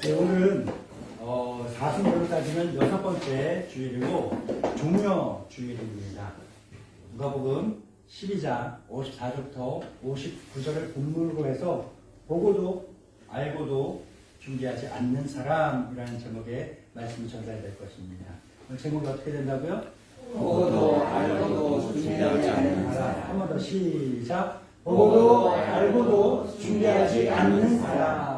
네, 오늘은 사순절로 따지면 6번째 주일이고 종려 주일입니다. 누가복음 12장 54절부터 59절을 본문으로 해서 보고도 알고도 준비하지 않는 사람이라는 제목의 말씀이 전달될 것입니다. 오늘 제목이 어떻게 된다고요? 보고도 알고도 준비하지 않는 사람. 한 번 더 시작. 보고도 알고도 준비하지 않는 사람.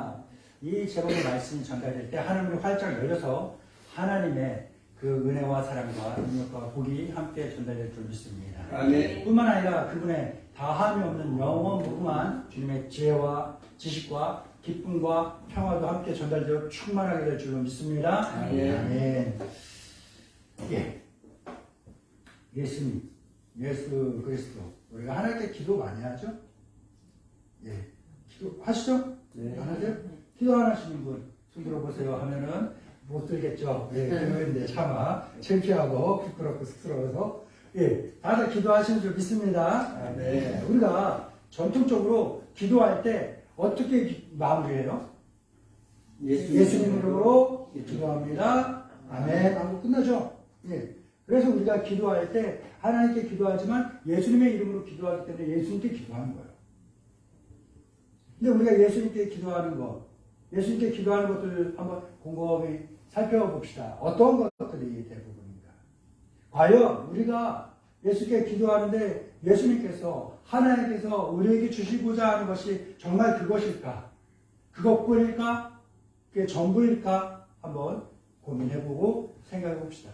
이 제목의 말씀이 전달될 때 하나님이 활짝 열려서 하나님의 그 은혜와 사랑과 능력과 복이 함께 전달될 줄 믿습니다. 아멘. 뿐만 아니라 그분의 다함이 없는 영원 무궁한 주님의 지혜와 지식과 기쁨과 평화도 함께 전달되어 충만하게 될 줄로 믿습니다. 아멘. 아멘. 예. 예수님, 예수 그리스도. 우리가 하나님께 기도 많이 하죠? 예. 기도하시죠? 네. 안 하세요? 기도 안 하시는 분, 손 들어보세요 하면은 못 들겠죠? 예. 그런데 차마 창피하고 부끄럽고 쑥스러워서. 예. 다들 기도하시는 줄 믿습니다. 네. 우리가 전통적으로 기도할 때 어떻게 마무리해요? 예수님 이름으로 기도합니다. 아멘. 하고 끝나죠? 예. 그래서 우리가 기도할 때 하나님께 기도하지만 예수님의 이름으로 기도하기 때문에 예수님께 기도하는 거예요. 근데 우리가 예수님께 기도하는 것, 예수님께 기도하는 것들을 한번 곰곰이 살펴봅시다. 어떤 것들이 대부분인가? 과연 우리가 예수께 기도하는데 예수님께서 하나님께서 우리에게 주시고자 하는 것이 정말 그것일까? 그것뿐일까? 그게 전부일까? 한번 고민해보고 생각해봅시다.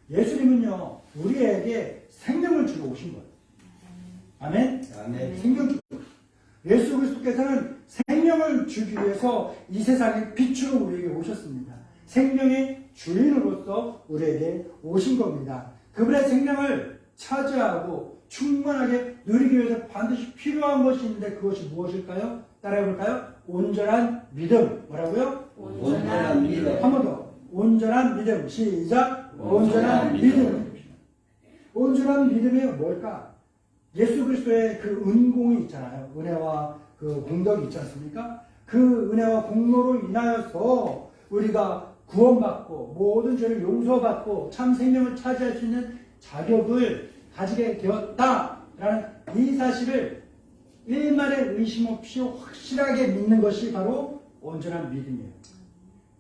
예수님은요, 우리에게 생명을 주러 오신 거예요. 아멘? 아멘. 생명 주러. 예수 그리스도께서는 생명을 주기 위해서 이 세상에 빛으로 우리에게 오셨습니다. 생명의 주인으로서 우리에게 오신 겁니다. 그분의 생명을 차지하고 충만하게 누리기 위해서 반드시 필요한 것이 있는데 그것이 무엇일까요? 따라해볼까요? 온전한 믿음. 뭐라고요? 온전한 믿음. 한 번 더. 온전한 믿음. 시작. 온전한 믿음. 온전한 믿음이 뭘까? 예수 그리스도의 그 은공이 있잖아요. 은혜와 그 공덕이 있지 않습니까? 그 은혜와 공로로 인하여서 우리가 구원받고 모든 죄를 용서받고 참 생명을 차지할 수 있는 자격을 가지게 되었다라는 이 사실을 일말의 의심 없이 확실하게 믿는 것이 바로 온전한 믿음이에요.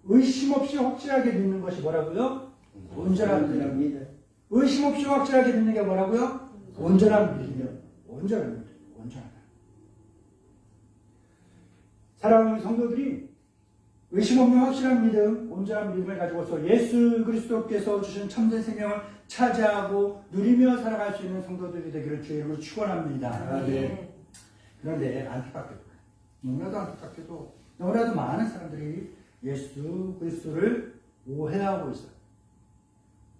의심 없이 확실하게 믿는 것이 뭐라고요? 온전한 믿음. 의심 없이 확실하게 믿는 게 뭐라고요? 온전한 믿음. 온전한 믿음. 온전하다. 사랑하는 성도들이 의심 없는 확실한 믿음, 온전한 믿음을 가지고서 예수 그리스도께서 주신 참된 생명을 차지하고 누리며 살아갈 수 있는 성도들이 되기를 주의 이름으로 축원합니다. 네. 그런데 안타깝게도, 너무나도 안타깝게도 너무나도 많은 사람들이 예수 그리스도를 오해하고 있어요.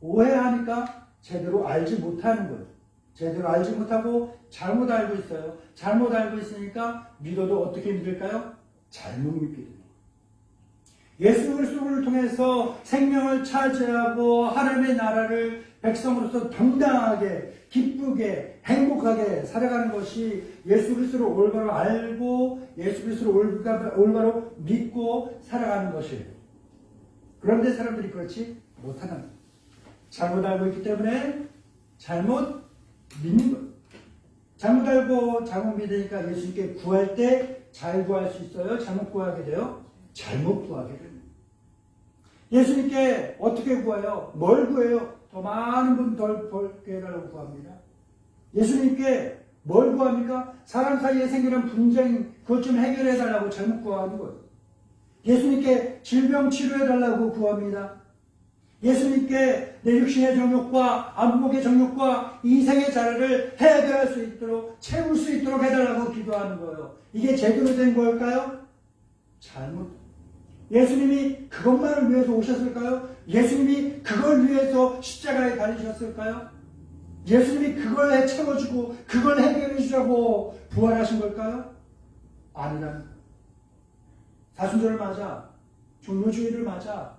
오해하니까 제대로 알지 못하는 거예요. 제대로 알지 못하고 잘못 알고 있어요. 잘못 알고 있으니까 믿어도 어떻게 믿을까요? 잘못 믿게 됩니다. 예수 그리스도를 통해서 생명을 차지하고 하나님의 나라를 백성으로서 당당하게 기쁘게 행복하게 살아가는 것이 예수 그리스도를 올바로 알고 예수 그리스도를 올바로 믿고 살아가는 것이에요. 그런데 사람들이 그렇지 못하는 거예요. 잘못 알고 있기 때문에 잘못 믿는 거예요. 잘못 알고 잘못 믿으니까 예수님께 구할 때 잘 구할 수 있어요? 잘못 구하게 돼요? 잘못 구하게 됩니다. 예수님께 어떻게 구해요? 뭘 구해요? 더 많은 분 덜 벌게 해달라고 구합니다. 예수님께 뭘 구합니까? 사람 사이에 생기는 분쟁 그것 좀 해결해달라고 잘못 구하는 거예요. 예수님께 질병 치료해달라고 구합니다. 예수님께 내 육신의 정욕과 안목의 정욕과 이생의 자를 해결할 수 있도록 채울 수 있도록 해달라고 기도하는 거예요. 이게 제대로 된 걸까요? 잘못. 예수님이 그것만을 위해서 오셨을까요? 예수님이 그걸 위해서 십자가에 달리셨을까요? 예수님이 그걸 채워주고 그걸 해결해 주자고 부활하신 걸까요? 아니랍니다. 사순절을 맞아, 종료주일을 맞아,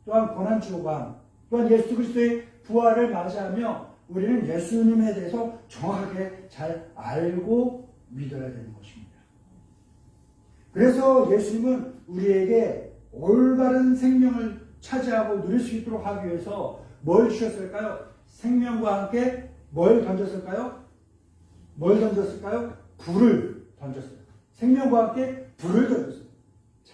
또한 고난주간, 또한 예수 그리스도의 부활을 맞이하며 우리는 예수님에 대해서 정확하게 잘 알고 믿어야 되는 것입니다. 그래서 예수님은 우리에게 올바른 생명을 차지하고 누릴 수 있도록 하기 위해서 뭘 주셨을까요? 생명과 함께 뭘 던졌을까요? 뭘 던졌을까요? 불을 던졌어요. 생명과 함께 불을 던졌어요. 자,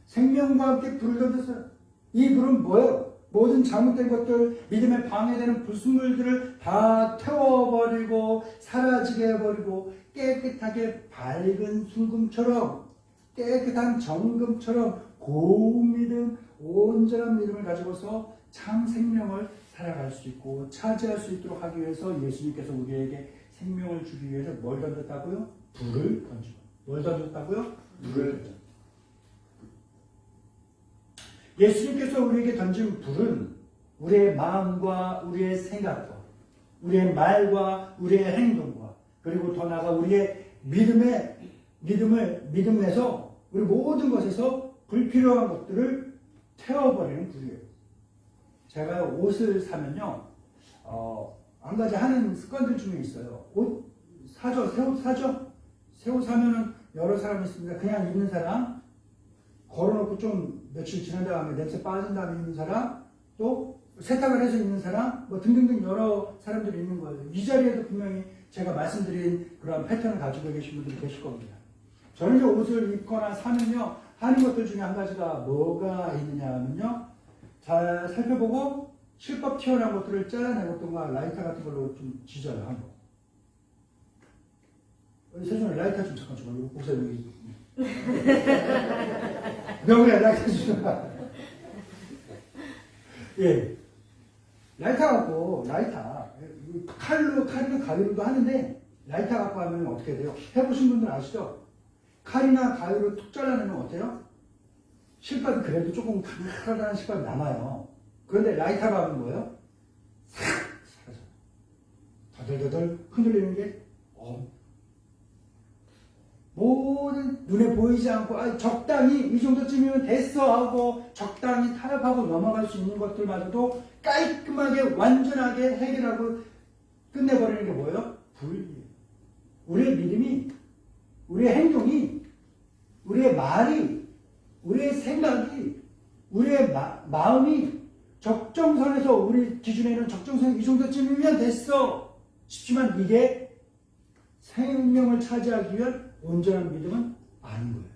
생명과 함께 불을 던졌어요. 이 불은 뭐예요? 모든 잘못된 것들, 믿음에 방해되는 불순물들을 다 태워버리고 사라지게 해버리고 깨끗하게 밝은 순금처럼 깨끗한 정금처럼 고운 믿음, 온전한 믿음을 가지고서 참 생명을 살아갈 수 있고 차지할 수 있도록 하기 위해서 예수님께서 우리에게 생명을 주기 위해서 뭘 던졌다고요? 불을 던지고. 뭘 던졌다고요? 불을 던졌다. 예수님께서 우리에게 던진 불은 우리의 마음과 우리의 생각과 우리의 말과 우리의 행동과 그리고 더 나아가 우리의 믿음에서 우리 모든 것에서 불필요한 것들을 태워버리는 불이에요. 제가 옷을 사면요, 한 가지 하는 습관들 중에 있어요. 옷 사죠? 새 옷 사죠? 새 옷 사면은 여러 사람이 있습니다. 그냥 입는 사람, 걸어놓고 좀 며칠 지난 다음에 냄새 빠진 다음에 입는 사람, 또 세탁을 해서 입는 사람, 뭐 등등등 여러 사람들이 있는 거예요. 이 자리에도 분명히 제가 말씀드린 그런 패턴을 가지고 계신 분들이 계실 겁니다. 저는 이제 옷을 입거나 사면요, 하는 것들 중에 한 가지가 뭐가 있느냐 하면요, 잘 살펴보고 실밥 튀어나온 것들을 잘라내고 또 라이터 같은 걸로 좀 지져요, 한번. 세준아, 라이터 좀 잠깐 줘봐. 옷에 여기. 명우야, 라이터 주셔봐. 예. 라이터 갖고, 칼로 가위로도 하는데, 라이터 갖고 하면 어떻게 돼요? 해보신 분들 아시죠? 칼이나 가위로 툭 잘라내면 어때요? 실밥이 그래도 조금 칼칼한 실밥이 남아요. 그런데 라이터로 하면 뭐예요? 싹 사라져요. 더덜더덜 흔들리는 게 모든 눈에 보이지 않고 적당히 이 정도쯤이면 됐어 하고 적당히 타협하고 넘어갈 수 있는 것들마저도 깔끔하게 완전하게 해결하고 끝내버리는 게 뭐예요? 불이에요. 우리의 믿음이, 우리의 행동이, 우리의 말이, 우리의 생각이, 우리의 마음이 적정선에서 우리 기준에는 적정선 이 정도쯤이면 됐어 싶지만 이게 생명을 차지하기 위한 온전한 믿음은 아닌 거예요.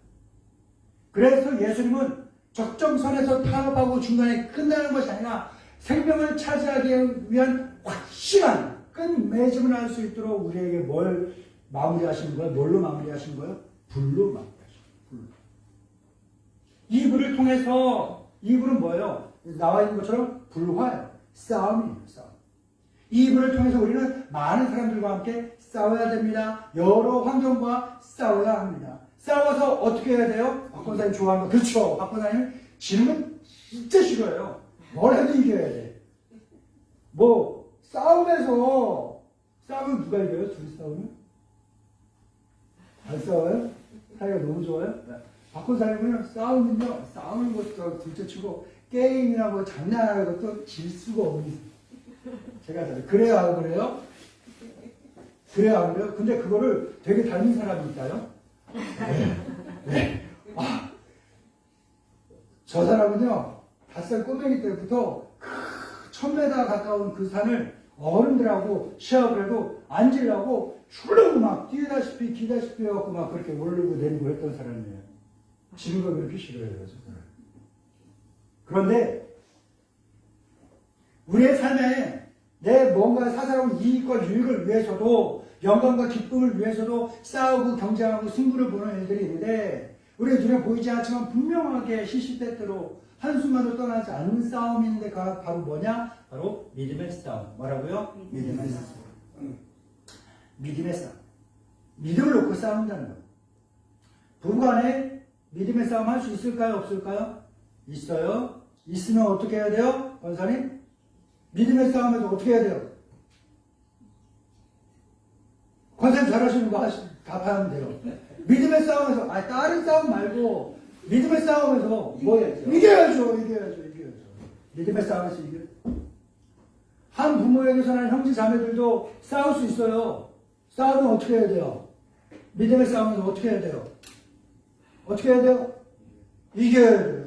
그래서 예수님은 적정선에서 타협하고 중간에 끝나는 것이 아니라 생명을 차지하기 위한 확실한 끝맺음을 할 수 있도록 우리에게 뭘 마무리하시는 거예요? 뭘로 마무리하시는 거예요? 불로 마무리하시는 거예요. 이 불을 통해서 이 불은 뭐예요? 나와 있는 것처럼 불화예요. 싸움이에요. 싸움. 이 불을 통해서 우리는 많은 사람들과 함께 싸워야 됩니다. 여러 환경과 싸워야 합니다. 싸워서 어떻게 해야 돼요? 박 권사님 좋아하는 거. 그렇죠. 박 권사님 질문 진짜 싫어요. 뭘 해도 이겨야 돼. 뭐 싸우면 누가 이겨요? 둘이 싸우면? 안 싸워요? 사이가 너무 좋아요? 박 권사님은요, 싸우는 것도 둘째치고 게임이나 뭐 장난하는 것도 질 수가 없는. 제가 그래요, 안 그래요? 그래요, 안 그래요? 근데 그거를 되게 닮은 사람이 있다요? 네. 저 사람은요, 5살 꼬맹이 때부터 1000m 가까운 그 산을 어른들하고 시합을 해도 앉으려고 출렁 막 뛰다시피 기다시피 해갖고 막 그렇게 오르고 내리고 했던 사람이에요. 지는 거 그렇게 싫어해요. 그런데 우리의 삶에 내 뭔가 사사로운 이익과 유익을 위해서도 영광과 기쁨을 위해서도 싸우고 경쟁하고 승부를 보는 일들이 있는데 우리 눈에 보이지 않지만 분명하게 시시때때로 한순간도 떠나지 않는 싸움이 있는데 그 바로 뭐냐? 바로 믿음의 싸움. 뭐라고요? 믿음의 싸움. 믿음의 싸움. 믿음을 놓고 싸운다는 거예요. 부부간에 믿음의 싸움 할 수 있을까요? 없을까요? 있어요. 있으면 어떻게 해야 돼요? 권사님? 믿음의 싸움에서 어떻게 해야 돼요? 권사님 잘하시는 거 답하면 돼요. 믿음의 싸움에서, 다른 싸움 말고, 믿음의 싸움에서, 뭐, 이겨야죠. 믿음의 싸움에서 이겨요. 한 부모에게서는 형제 자매들도 싸울 수 있어요. 싸우면 어떻게 해야 돼요? 믿음의 싸움에서 어떻게 해야 돼요? 어떻게 해야 돼요? 이겨야 돼요.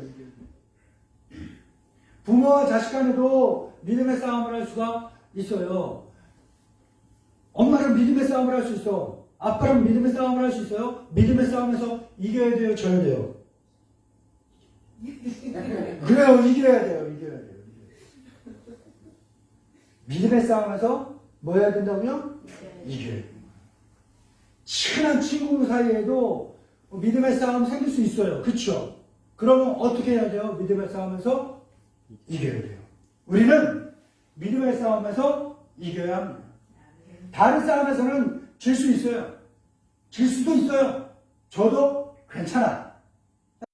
부모와 자식 간에도 믿음의 싸움을 할 수가 있어요. 엄마는 믿음의 싸움을 할 수 있어. 아빠는 믿음의 싸움을 할 수 있어요. 믿음의 싸움에서 이겨야 돼요, 져야 돼요. 그래요, 이겨야 돼요, 이겨야 돼요. 믿음의 싸움에서 뭐 해야 된다고요? 이겨야 돼요. 친한 친구 사이에도 믿음의 싸움 생길 수 있어요. 그렇죠? 그러면 어떻게 해야 돼요? 믿음의 싸움에서 이겨야 돼요. 우리는 믿음의 싸움에서 이겨야 합니다. 다른 싸움에서는 질 수 있어요. 질 수도 있어요. 저도 괜찮아.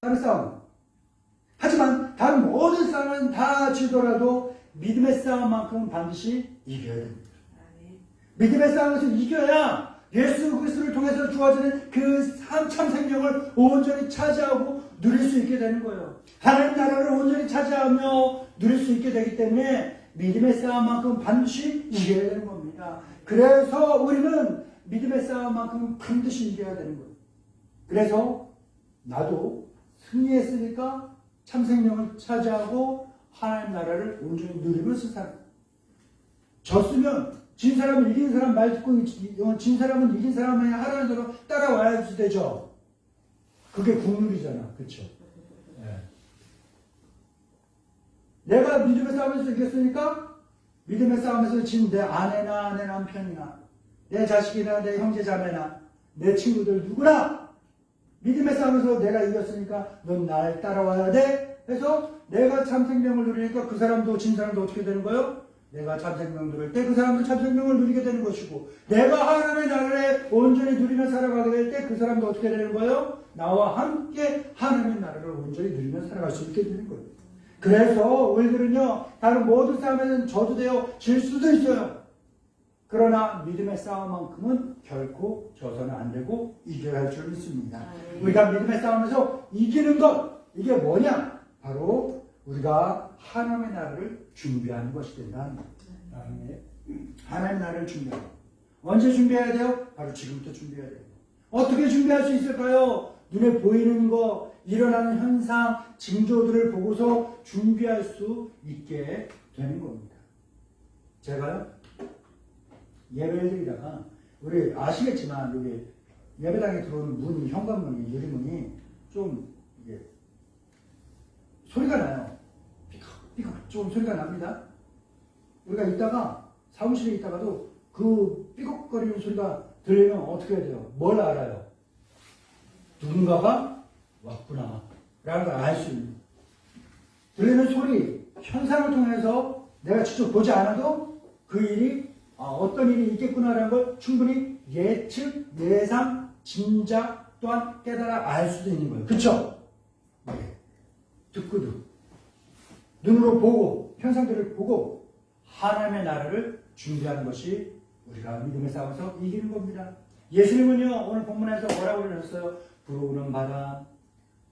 다른 싸움. 하지만 다른 모든 싸움은 다 지더라도 믿음의 싸움만큼은 반드시 이겨야 됩니다. 믿음의 싸움에서 이겨야 예수 그리스도를 통해서 주어지는 그 참 생명을 온전히 차지하고 누릴 수 있게 되는 거예요. 하나님 나라를 온전히 차지하며 누릴 수 있게 되기 때문에 믿음의 싸움만큼 반드시 이겨야 되는 겁니다. 그래서 우리는 믿음의 싸움만큼 반드시 이겨야 되는 거예요. 그래서 나도 승리했으니까 참 생명을 차지하고 하나님 나라를 온전히 누리면서 살아요. 졌으면 진 사람은 이긴 사람 말 듣고 진 사람은 이긴 사람의 하라는 대로 따라와야지 되죠. 그게 국룰이잖아. 그렇죠? 네. 내가 믿음의 싸움에서 이겼으니까 믿음의 싸움에서 진 내 아내나 내 남편이나 내 자식이나 내 형제 자매나 내 친구들 누구나 믿음의 싸움에서 내가 이겼으니까 넌 날 따라와야 돼. 해서 내가 참 생명을 누리니까 그 사람도 진 사람도 어떻게 되는 거예요? 내가 참 생명을 누릴 때 그 사람도 참 생명을 누리게 되는 것이고 내가 하나님의 나라를 온전히 누리며 살아가게 될 때 그 사람도 어떻게 되는 거예요? 나와 함께 하나님의 나라를 온전히 누리며 살아갈 수 있게 되는 거예요. 그래서 우리들은요 다른 모든 싸움에는 져도 돼요. 질 수도 있어요. 그러나 믿음의 싸움만큼은 결코 져서는 안 되고 이겨야 할 줄 믿습니다. 우리가 믿음의 싸움에서 이기는 것 이게 뭐냐? 바로 우리가 하나님의 나라를 준비하는 것이 된다. 하나님의 나라를 준비하는 것. 언제 준비해야 돼요? 바로 지금부터 준비해야 돼요. 어떻게 준비할 수 있을까요? 눈에 보이는 거, 일어나는 현상, 징조들을 보고서 준비할 수 있게 되는 겁니다. 제가요, 예배를 드리다가, 우리 아시겠지만, 여기 예배당에 들어오는 문, 현관문이, 유리문이 좀, 이게, 소리가 나요. 삐걱 좀 소리가 납니다. 우리가 있다가 사무실에 있다가도 그 삐걱거리는 소리가 들리면 어떻게 해야 돼요? 뭘 알아요? 누군가가 왔구나 라는 걸 알 수 있는 들리는 소리, 현상을 통해서 내가 직접 보지 않아도 그 일이 어떤 일이 있겠구나라는 걸 충분히 예측, 예상, 짐작 또한 깨달아 알 수도 있는 거예요. 그렇죠? 네. 듣고도 눈으로 보고 현상들을 보고 하나님의 나라를 준비하는 것이 우리가 믿음의 싸움에서 이기는 겁니다. 예수님은요 오늘 본문에서 뭐라고 그러셨어요? 불어오는 바람,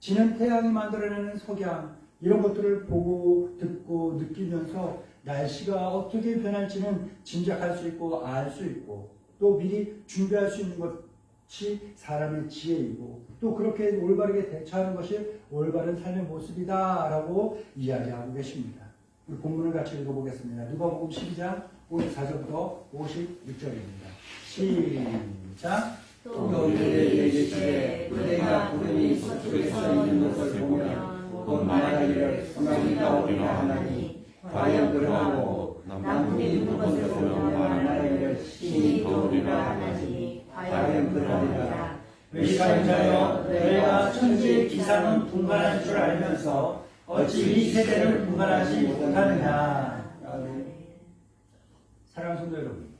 지는 태양이 만들어내는 석양 이런 것들을 보고 듣고 느끼면서 날씨가 어떻게 변할지는 짐작할 수 있고 알 수 있고 또 미리 준비할 수 있는 것이 사람의 지혜이고 또 그렇게 올바르게 대처하는 것이 올바른 삶의 모습이다 라고 이야기하고 계십니다. 우리 본문을 같이 읽어보겠습니다. 누가복음 12장 54절부터 56절입니다. 시작. 또 너희에게 이르시되 그대가 구름이 서쪽에 서 있는 것을 보면 곧 말하기를 소나기가 오리라 하나니 과연 그러하고 남쪽에 있는 것을 보면 말하기를 신이 오리라 하나니 과연 그러하리라. 외식하여 너희가 천지의 기상은 분간할 줄 알면서 어찌 이 세대를 분간하지 못하느냐. 사랑하는 성도 여러분,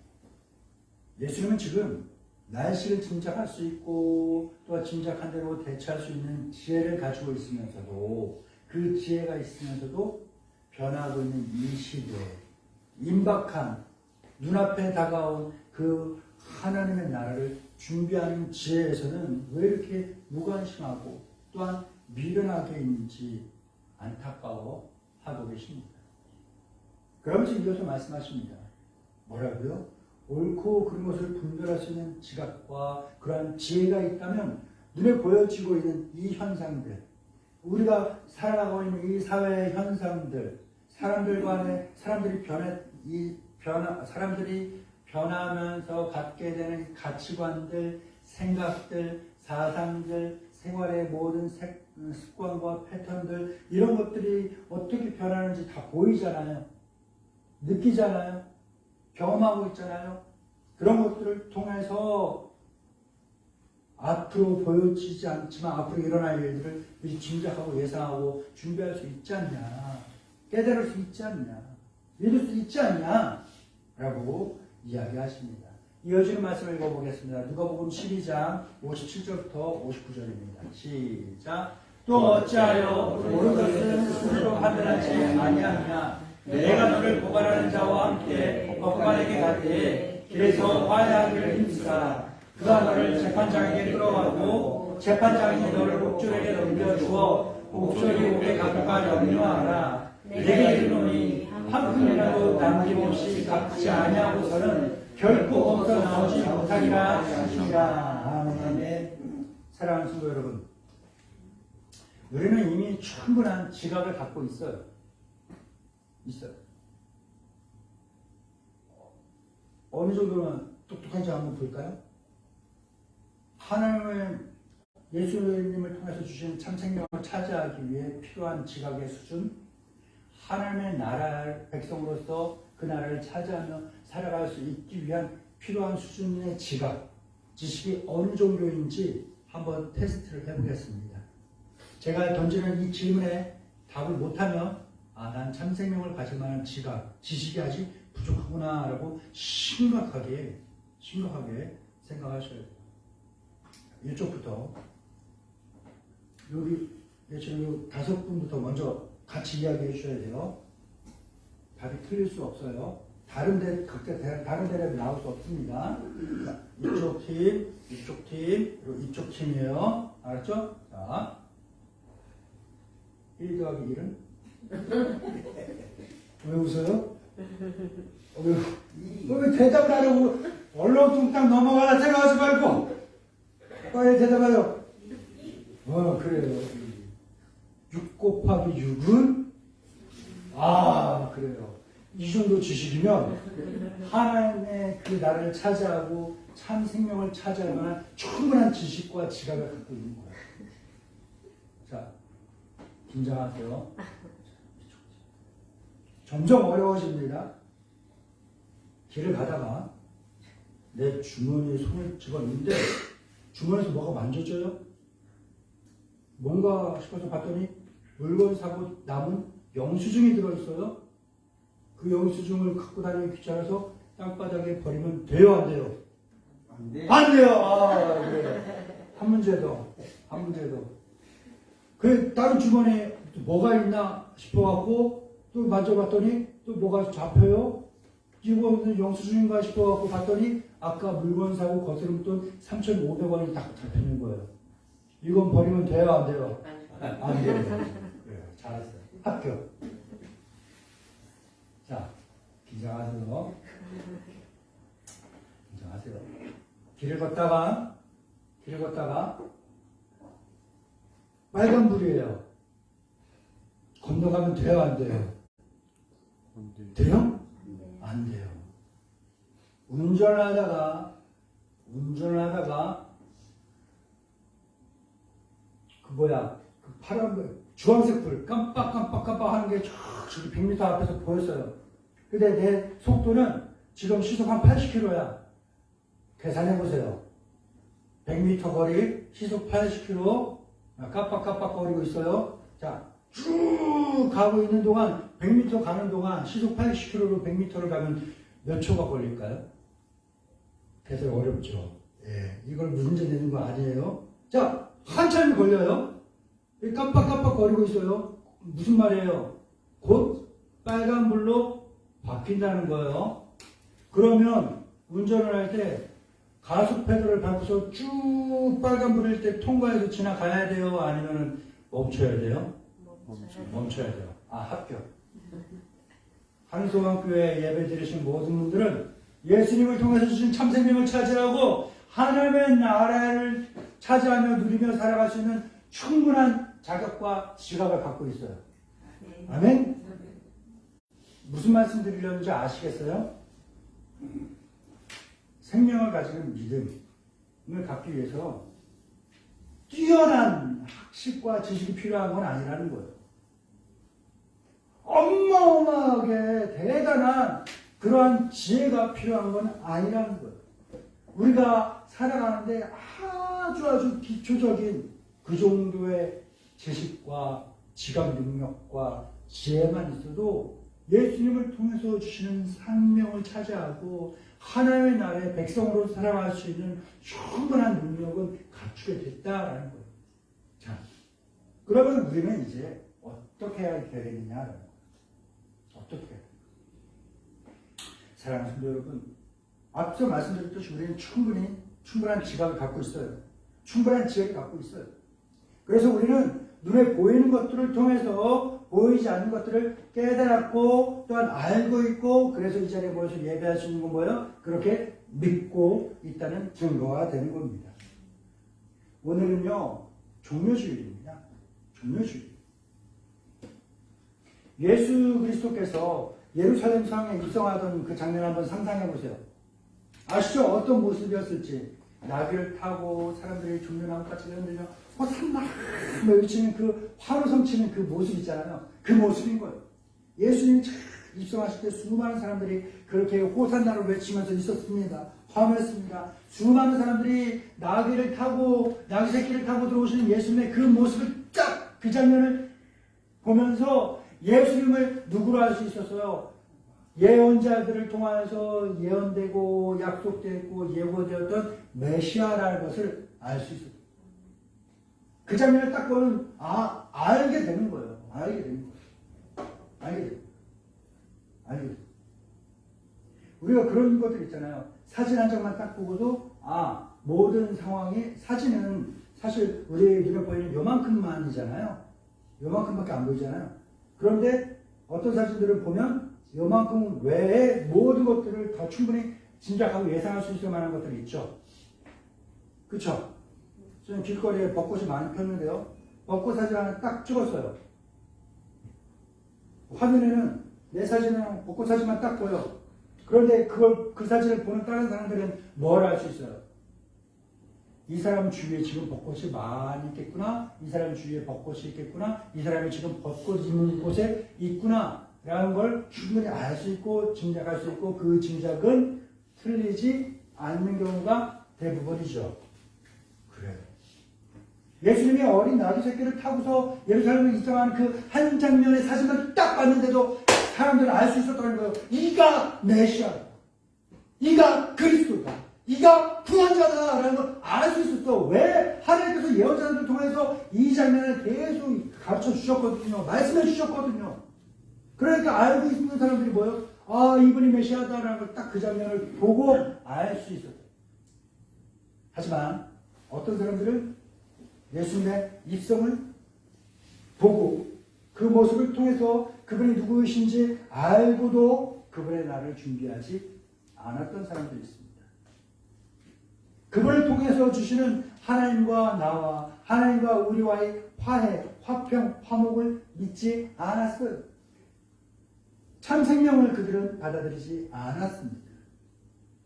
예수님은 지금 날씨를 짐작할 수 있고 또 짐작한 대로 대처할 수 있는 지혜를 가지고 있으면서도 그 지혜가 있으면서도 변하고 있는 이 시대에 임박한 눈앞에 다가온 그 하나님의 나라를 준비하는 지혜에서는 왜 이렇게 무관심하고 또한 미련하게 있는지 안타까워 하고 계십니다. 그러면서 이어서 말씀하십니다. 뭐라고요? 옳고 그른 것을 분별할 수 있는 지각과 그러한 지혜가 있다면 눈에 보여지고 있는 이 현상들, 우리가 살아가고 있는 이 사회의 현상들, 사람들 간에 사람들이 변하면서 갖게 되는 가치관들, 생각들, 사상들, 생활의 모든 습관과 패턴들 이런 것들이 어떻게 변하는지 다 보이잖아요. 느끼잖아요. 경험하고 있잖아요. 그런 것들을 통해서 앞으로 보여지지 않지만 앞으로 일어날 일들을 미리 짐작하고 예상하고 준비할 수 있지 않냐. 깨달을 수 있지 않냐. 믿을 수 있지 않냐. 라고 이야기하십니다. 이어지는 말씀을 읽어보겠습니다. 누가복음 12장 57절부터 59절입니다. 시작. 또 어찌하여 모든 것을 스스로 판단하지 아니하느냐. 내가 너를 고발하는 자와 함께 법관에게 갈 때에 길에서 화해하기를 힘쓰라. 그가 너를 재판장에게 끌어가고 재판장이 너를 옥졸에게 넘겨주어 옥졸이 오게 가까이 염려하라. 내게 이르노니 한 푼이라도 남김없이 갚지 아니하고서는 결코 거기서 나오지 못하리라 하시니라. 아멘. 사랑하는 성도 여러분, 우리는 이미 충분한 지각을 갖고 있어요. 어느 정도는 똑똑한지 한번 볼까요? 하나님의 예수님을 통해서 주신 참 생명을 차지하기 위해 필요한 지각의 수준, 하나님의 나라의 백성으로서 그 나라를 차지하며 살아갈 수 있기 위한 필요한 수준의 지각, 지식이 어느 정도인지 한번 테스트를 해보겠습니다. 제가 던지는 이 질문에 답을 못하면 난 참생명을 가질 만한 지각, 지식이 아직 부족하구나 라고 심각하게 생각하셔야 돼요. 이쪽부터 여기 지금 5분부터 먼저 같이 이야기해 주셔야 돼요. 답이 틀릴 수 없어요. 다른 데를 나올 수 없습니다. 자, 이쪽 팀, 그리고 이쪽 팀이에요. 알았죠? 자, 1 더하기 1은? 왜 웃어요? 왜 대답을 안 하고 얼렁뚱땅 넘어가라 생각하지 말고 빨리 대답하요. 그래요. 6 곱하기 6은? 그래요. 이 정도 지식이면 하나님의 그 나라를 차지하고 참 생명을 차지할 만한 충분한 지식과 지각을 갖고 있는 거예요. 자, 긴장하세요. 점점 어려워집니다. 길을 가다가 내 주머니에 손을 집었는데 주머니에서 뭐가 만져져요? 뭔가 싶어서 봤더니 물건 사고 남은 영수증이 들어있어요. 그 영수증을 갖고 다니기 귀찮아서 땅바닥에 버리면 돼요, 안 돼요? 안 돼. 안 돼요. 그래. 한 문제 더. 그 다른 주머니에 뭐가 있나 싶어갖고 또 만져봤더니 또 뭐가 잡혀요. 이거 무슨 영수증인가 싶어갖고 봤더니 아까 물건 사고 거스름 돈 3,500원이 딱 잡히는 거예요. 이건 버리면 돼요, 안 돼요? 안 돼요. 그래요. 잘했어요. 합격. 자, 긴장하세요. 길을 걷다가 빨간불이에요. 건너가면 돼요, 안 돼요? 돼요? 안 돼요. 운전을 하다가 그 파란 불, 주황색 불 깜빡 하는 게 저기 100m 앞에서 보였어요. 근데 내 속도는 지금 시속 한 80km야. 계산해 보세요. 100m 거리 시속 80km 깜빡거리고 있어요. 자, 쭉 가고 있는 동안 100m 가는 동안 시속 80km로 100m를 가면 몇 초가 걸릴까요? 대단히 어렵죠. 예, 이걸 문제 내는 거 아니에요. 자, 한참이 걸려요. 깜빡거리고 있어요. 무슨 말이에요? 곧 빨간불로 바뀐다는 거예요. 그러면 운전을 할 때 가속 페달을 밟고서 쭉 빨간불일 때 통과해서 지나가야 돼요? 아니면 멈춰야 돼요? 멈춰야 돼요. 합격. 한소망교회 예배 드리신 모든 분들은 예수님을 통해서 주신 참생명을 차지하고 하나님의 나라를 차지하며 누리며 살아갈 수 있는 충분한 자격과 지각을 갖고 있어요. 아멘? 무슨 말씀 드리려는지 아시겠어요? 생명을 가지는 믿음을 갖기 위해서 뛰어난 학식과 지식이 필요한 건 아니라는 거예요. 어마어마하게 대단한 그러한 지혜가 필요한 건 아니라는 거예요. 우리가 살아가는데 아주 기초적인 그 정도의 지식과 지각 능력과 지혜만 있어도 예수님을 통해서 주시는 생명을 차지하고 하나님의 나라의 백성으로 살아갈 수 있는 충분한 능력은 갖추게 됐다라는 거예요. 자, 그러면 우리는 이제 어떻게 해야 되겠느냐라는 거예요. 어떻게 해야 돼요? 사랑하는 성도 여러분, 앞서 말씀드렸듯이 우리는 충분한 지각을 갖고 있어요. 충분한 지혜를 갖고 있어요. 그래서 우리는 눈에 보이는 것들을 통해서 보이지 않는 것들을 깨달았고 또한 알고 있고, 그래서 이 자리에 모여서 예배할 수 있는 건 뭐예요? 그렇게 믿고 있다는 증거가 되는 겁니다. 오늘은요, 종료주일입니다. 종료주일. 예수 그리스도께서 예루살렘 성에 입성하던 그 장면 한번 상상해 보세요. 아시죠? 어떤 모습이었을지. 나귀를 타고 사람들이 종려나무같이 흔들며 호산나 외치는 그 화로 성치는 그 모습 있잖아요. 그 모습인 거예요. 예수님이 입성하실 때 수많은 사람들이 그렇게 호산나를 외치면서 있었습니다. 화음했습니다. 수많은 사람들이 나귀 새끼를 타고 들어오시는 예수님의 그 모습을 딱 그 장면을 보면서 예수님을 누구로 알 수 있었어요? 예언자들을 통해서 예언되고 약속되고 예고되었던 메시아라는 것을 알 수 있었어요. 그 장면을 딱 보면 알게 되는 거예요. 알게 되는 거예요. 알게 돼요. 우리가 그런 것들 있잖아요. 사진 한 장만 딱 보고도 모든 상황이 사진은 사실 우리 눈에 보이는 요만큼만이잖아요. 요만큼밖에 안 보이잖아요. 그런데 어떤 사진들을 보면 요만큼 외에 모든 것들을 더 충분히 짐작하고 예상할 수 있을 만한 것들이 있죠. 그쵸? 저는 길거리에 벚꽃이 많이 폈는데요. 벚꽃 사진 하나 딱 찍었어요. 화면에는 내 사진은 벚꽃 사진만 딱 보여. 그런데 그 사진을 보는 다른 사람들은 뭘 알 수 있어요? 이 사람 주위에 지금 벚꽃이 많이 있겠구나. 이 사람 주위에 벚꽃이 있겠구나. 이 사람이 지금 벚꽃 있는 곳에 있구나. 라는 걸 충분히 알 수 있고 짐작할 수 있고, 그 짐작은 틀리지 않는 경우가 대부분이죠. 그래요. 예수님이 어린 나귀 새끼를 타고서 예루살렘에 입성하는 그 한 장면의 사진만 딱 봤는데도 사람들은 알 수 있었다는 거예요. 이가 메시아다. 이가 그리스도다. 이가 구원자다라는 걸 알 수 있었어. 왜? 하나님께서 예언자들을 통해서 이 장면을 계속 가르쳐 주셨거든요. 말씀해 주셨거든요. 그러니까 알고 있는 사람들이 뭐예요? 이분이 메시아다라는 걸 딱 그 장면을 보고 알 수 있었어요. 하지만 어떤 사람들은 예수님의 입성을 보고 그 모습을 통해서 그분이 누구이신지 알고도 그분의 날을 준비하지 않았던 사람들이 있습니다. 그분을 통해서 주시는 하나님과 나와 하나님과 우리와의 화해, 화평, 화목을 믿지 않았어요. 참 생명을 그들은 받아들이지 않았습니다.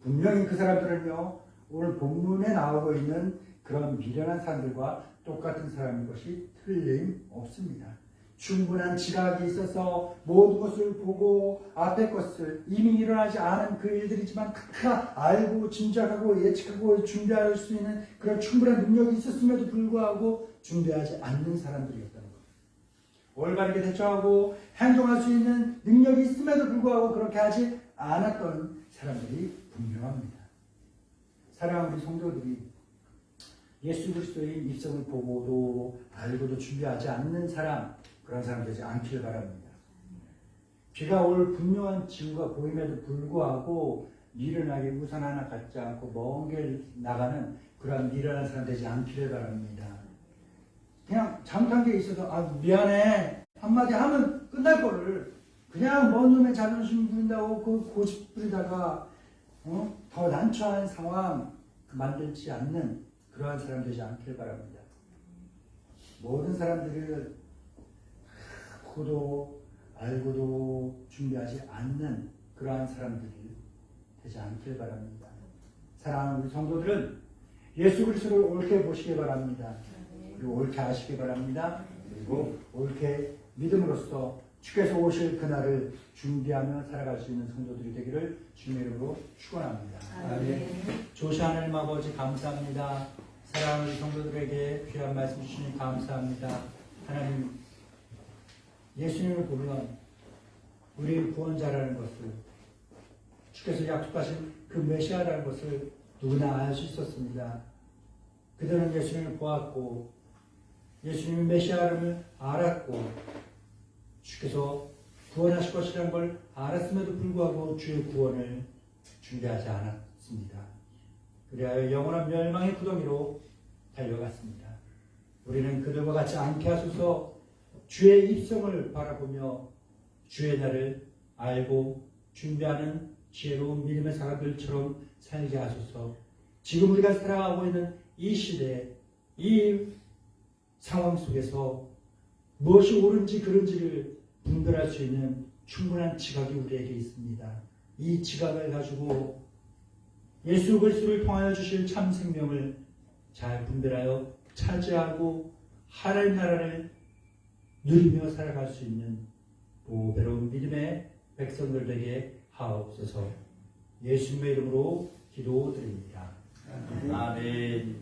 분명히 그 사람들은요, 오늘 본문에 나오고 있는 그런 미련한 사람들과 똑같은 사람인 것이 틀림없습니다. 충분한 지각이 있어서 모든 것을 보고 앞의 것을 이미 일어나지 않은 그 일들이지만 다 알고 짐작하고 예측하고 준비할 수 있는 그런 충분한 능력이 있었음에도 불구하고 준비하지 않는 사람들이었다는 것. 올바르게 대처하고 행동할 수 있는 능력이 있음에도 불구하고 그렇게 하지 않았던 사람들이 분명합니다. 사랑하는 우리 성도들이 예수 그리스도의 입성을 보고도 알고도 준비하지 않는 사람, 그런 사람 되지 않기를 바랍니다. 비가 올 분명한 징후가 보임에도 불구하고 미련하게 우산 하나 갖지 않고 먼 길 나가는 그러한 미련한 사람 되지 않기를 바랍니다. 그냥 잘못한 게 있어서 미안해 한마디 하면 끝날 거를 그냥 먼 놈의 자존심 부린다고 그 고집 부리다가 더 난처한 상황 만들지 않는 그러한 사람 되지 않기를 바랍니다. 모든 사람들을 보고도 알고도 준비하지 않는 그러한 사람들이 되지 않길 바랍니다. 사랑하는 우리 성도들은 예수 그리스도를 옳게 보시기 바랍니다. 그리고 옳게 아시기 바랍니다. 그리고 옳게 믿음으로써 주께서 오실 그날을 준비하며 살아갈 수 있는 성도들이 되기를 주님의 이름으로 축원합니다. 조시 하나님 아버지 감사합니다. 사랑하는 우리 성도들에게 귀한 말씀 주시니 감사합니다. 하나님 예수님을 보면 우리 구원자라는 것을 주께서 약속하신 그 메시아라는 것을 누구나 알 수 있었습니다. 그들은 예수님을 보았고 예수님의 메시아를 알았고 주께서 구원하실 것이라는 걸 알았음에도 불구하고 주의 구원을 준비하지 않았습니다. 그리하여 영원한 멸망의 구덩이로 달려갔습니다. 우리는 그들과 같지 않게 하소서. 주의 입성을 바라보며 주의 날을 알고 준비하는 지혜로운 믿음의 사람들처럼 살게 하소서. 지금 우리가 살아가고 있는 이 시대, 이 상황 속에서 무엇이 옳은지 그른지를 분별할 수 있는 충분한 지각이 우리에게 있습니다. 이 지각을 가지고 예수 그리스도를 통하여 주실 참 생명을 잘 분별하여 차지하고 하나님 나라를 누리며 살아갈 수 있는 보배로운 믿음의 백성들 되게 하옵소서. 예수님의 이름으로 기도드립니다. 아멘.